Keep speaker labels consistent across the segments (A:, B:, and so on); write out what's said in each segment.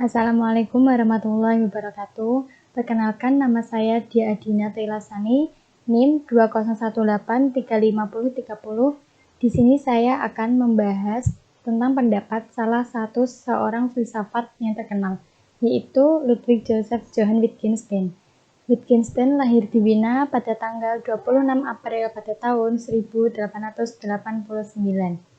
A: Assalamualaikum warahmatullahi wabarakatuh. Perkenalkan, nama saya Dia Adina Teilasani, NIM 2018350350. Di sini saya akan membahas tentang pendapat salah satu seorang filsafat yang terkenal, yaitu Ludwig Joseph Johann Wittgenstein. Wittgenstein lahir di Wina pada tanggal 26 April pada tahun 1889.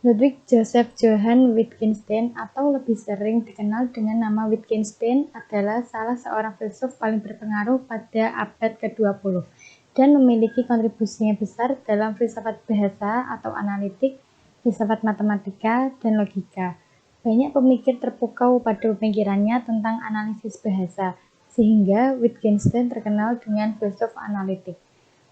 A: Ludwig Joseph Johann Wittgenstein atau lebih sering dikenal dengan nama Wittgenstein adalah salah seorang filsuf paling berpengaruh pada abad ke-20 dan memiliki kontribusinya besar dalam filsafat bahasa atau analitik, filsafat matematika, dan logika. Banyak pemikir terpukau pada pemikirannya tentang analisis bahasa, sehingga Wittgenstein terkenal dengan filsuf analitik.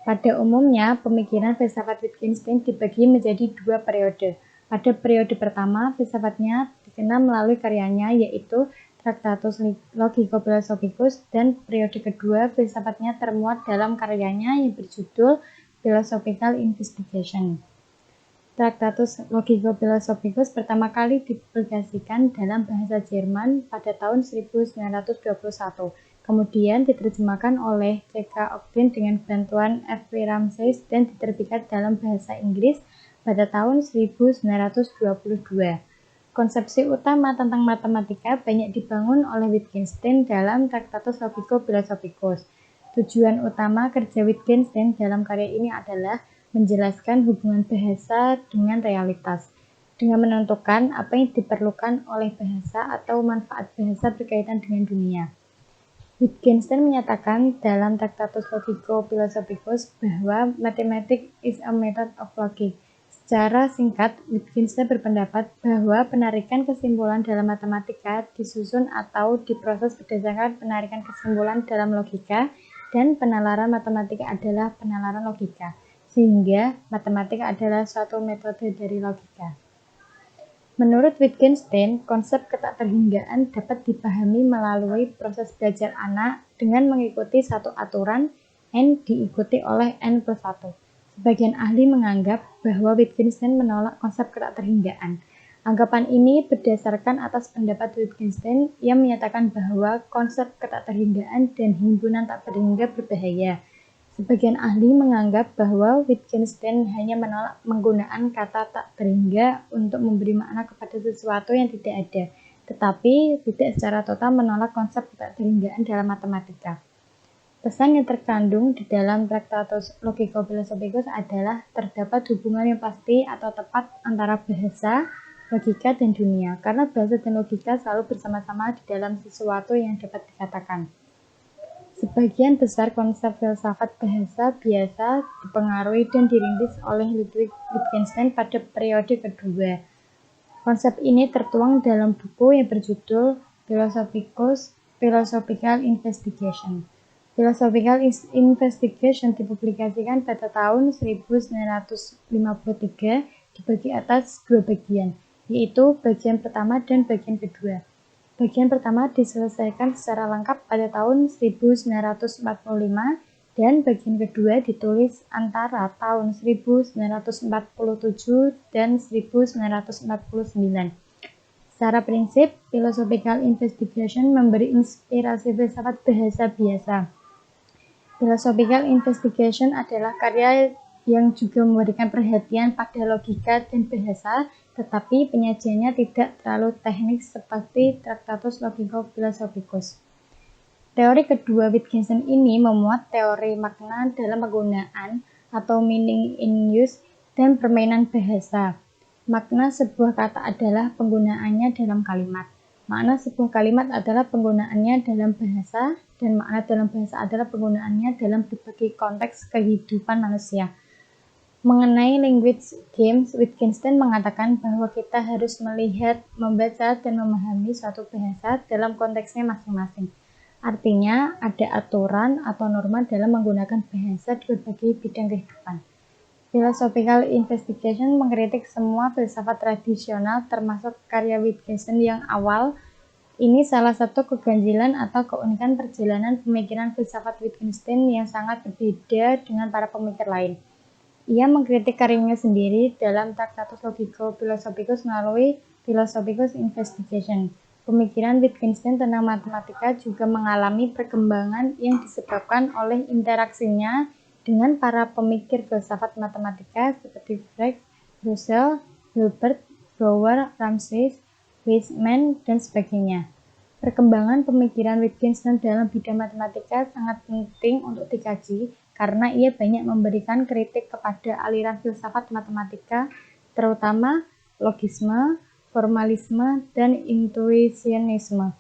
A: Pada umumnya, pemikiran filsafat Wittgenstein dibagi menjadi dua periode. Pada periode pertama, filsafatnya dikenal melalui karyanya yaitu Tractatus Logico-Philosophicus, dan periode kedua, filsafatnya termuat dalam karyanya yang berjudul Philosophical Investigation. Tractatus Logico-Philosophicus pertama kali dipublikasikan dalam bahasa Jerman pada tahun 1921. Kemudian diterjemahkan oleh C.K. Ogden dengan bantuan F.W. Ramsay dan diterbitkan dalam bahasa Inggris pada tahun 1922. Konsepsi utama tentang matematika banyak dibangun oleh Wittgenstein dalam Tractatus Logico-Philosophicus. Tujuan utama kerja Wittgenstein dalam karya ini adalah menjelaskan hubungan bahasa dengan realitas, dengan menentukan apa yang diperlukan oleh bahasa atau manfaat bahasa berkaitan dengan dunia. Wittgenstein menyatakan dalam Tractatus Logico-Philosophicus bahwa mathematics is a method of logic. Secara singkat, Wittgenstein berpendapat bahwa penarikan kesimpulan dalam matematika disusun atau diproses berdasarkan penarikan kesimpulan dalam logika, dan penalaran matematika adalah penalaran logika, sehingga matematika adalah suatu metode dari logika. Menurut Wittgenstein, konsep ketakterhinggaan dapat dipahami melalui proses belajar anak dengan mengikuti satu aturan N diikuti oleh N plus 1. Sebagian ahli menganggap bahwa Wittgenstein menolak konsep ketakterhinggaan. Anggapan ini berdasarkan atas pendapat Wittgenstein yang menyatakan bahwa konsep ketakterhinggaan dan himpunan tak berhingga berbahaya. Sebagian ahli menganggap bahwa Wittgenstein hanya menolak penggunaan kata tak terhingga untuk memberi makna kepada sesuatu yang tidak ada, tetapi tidak secara total menolak konsep tak terhinggaan dalam matematika. Pesan yang terkandung di dalam Tractatus Logico-Philosophicus adalah terdapat hubungan yang pasti atau tepat antara bahasa, logika, dan dunia, karena bahasa dan logika selalu bersama-sama di dalam sesuatu yang dapat dikatakan. Sebagian besar konsep filsafat bahasa biasa dipengaruhi dan dirintis oleh Ludwig Wittgenstein pada periode kedua. Konsep ini tertuang dalam buku yang berjudul Philosophical Investigation. Philosophical Investigation dipublikasikan pada tahun 1953, dibagi atas dua bagian, yaitu bagian pertama dan bagian kedua. Bagian pertama diselesaikan secara lengkap pada tahun 1945 dan bagian kedua ditulis antara tahun 1947 dan 1949. Secara prinsip, Philosophical Investigation memberi inspirasi filsafat bahasa biasa. Philosophical Investigation adalah karya yang juga memberikan perhatian pada logika dan bahasa, tetapi penyajiannya tidak terlalu teknik seperti Tractatus Logico-Philosophicus. Teori kedua Wittgenstein ini memuat teori makna dalam penggunaan atau meaning in use dan permainan bahasa. Makna sebuah kata adalah penggunaannya dalam kalimat. Makna sebuah kalimat adalah penggunaannya dalam bahasa, dan makna dalam bahasa adalah penggunaannya dalam berbagai konteks kehidupan manusia. Mengenai language games, Wittgenstein mengatakan bahwa kita harus melihat, membaca, dan memahami suatu bahasa dalam konteksnya masing-masing. Artinya, ada aturan atau norma dalam menggunakan bahasa di berbagai bidang kehidupan. Philosophical Investigation mengkritik semua filsafat tradisional termasuk karya Wittgenstein yang awal. Ini salah satu keganjilan atau keunikan perjalanan pemikiran filsafat Wittgenstein yang sangat berbeda dengan para pemikir lain. Ia mengkritik karyanya sendiri dalam Tractatus Logico-Philosophicus melalui Philosophical Investigation. Pemikiran Wittgenstein tentang matematika juga mengalami perkembangan yang disebabkan oleh interaksinya dengan para pemikir filsafat matematika seperti Frege, Russell, Hilbert, Brouwer, Ramsey, Weismann, dan sebagainya. Perkembangan pemikiran Wittgenstein dalam bidang matematika sangat penting untuk dikaji karena ia banyak memberikan kritik kepada aliran filsafat matematika, terutama logisme, formalisme, dan intuisionisme.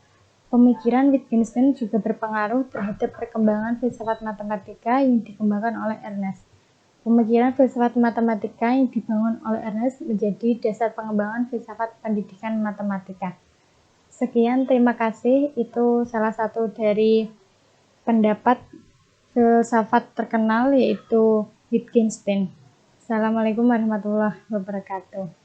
A: Pemikiran Wittgenstein juga berpengaruh terhadap perkembangan filsafat matematika yang dikembangkan oleh Ernst. Pemikiran filsafat matematika yang dibangun oleh Ernst menjadi dasar pengembangan filsafat pendidikan matematika. Sekian, terima kasih. Itu salah satu dari pendapat filsafat terkenal yaitu Wittgenstein. Assalamualaikum warahmatullahi wabarakatuh.